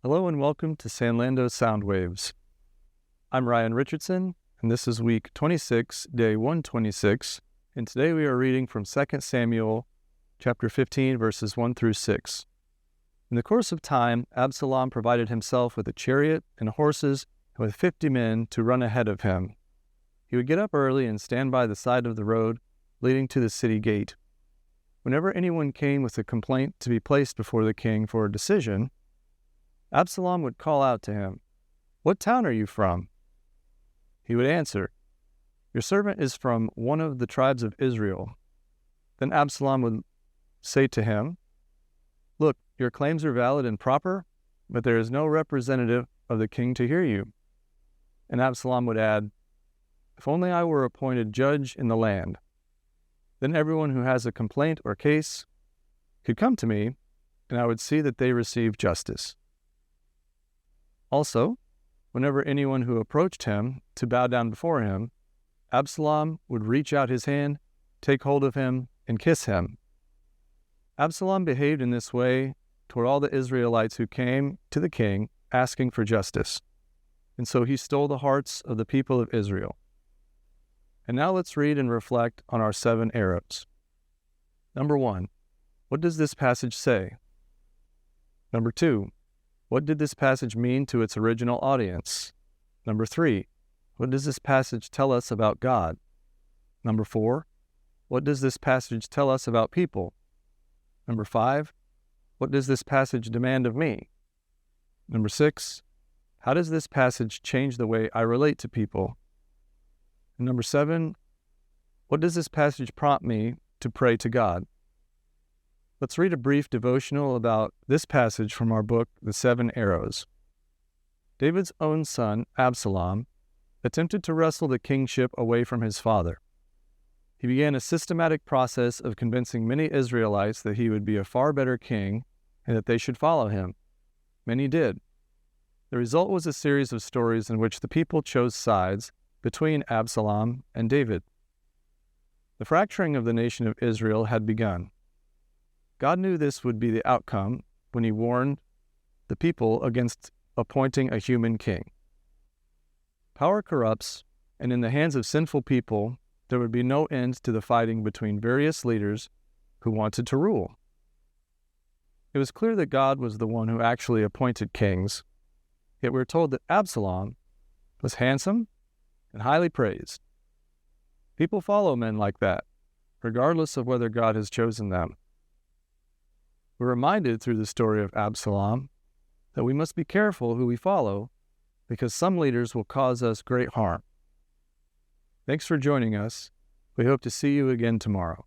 Hello and welcome to Sanlando Sound Waves. I'm Ryan Richardson, and this is week 26, day 126, and today we are reading from 2 Samuel chapter 15, verses 1 through 6. In the course of time, Absalom provided himself with a chariot and horses and with 50 men to run ahead of him. He would get up early and stand by the side of the road leading to the city gate. Whenever anyone came with a complaint to be placed before the king for a decision, Absalom would call out to him, "What town are you from?" He would answer, "Your servant is from one of the tribes of Israel." Then Absalom would say to him, "Look, your claims are valid and proper, but there is no representative of the king to hear you." And Absalom would add, "If only I were appointed judge in the land. Then everyone who has a complaint or case could come to me, and I would see that they receive justice." Also, whenever anyone who approached him to bow down before him, Absalom would reach out his hand, take hold of him, and kiss him. Absalom behaved in this way toward all the Israelites who came to the king asking for justice, and so he stole the hearts of the people of Israel. And now let's read and reflect on our 7 arrows. Number 1, what does this passage say? Number 2, what did this passage mean to its original audience? Number 3, what does this passage tell us about God? Number 4, what does this passage tell us about people? Number 5, what does this passage demand of me? Number 6, how does this passage change the way I relate to people? And number 7, what does this passage prompt me to pray to God? Let's read a brief devotional about this passage from our book, The 7 Arrows. David's own son, Absalom, attempted to wrestle the kingship away from his father. He began a systematic process of convincing many Israelites that he would be a far better king and that they should follow him. Many did. The result was a series of stories in which the people chose sides between Absalom and David. The fracturing of the nation of Israel had begun. God knew this would be the outcome when he warned the people against appointing a human king. Power corrupts, and in the hands of sinful people, there would be no end to the fighting between various leaders who wanted to rule. It was clear that God was the one who actually appointed kings, yet we're told that Absalom was handsome and highly praised. People follow men like that, regardless of whether God has chosen them. We're reminded through the story of Absalom that we must be careful who we follow, because some leaders will cause us great harm. Thanks for joining us. We hope to see you again tomorrow.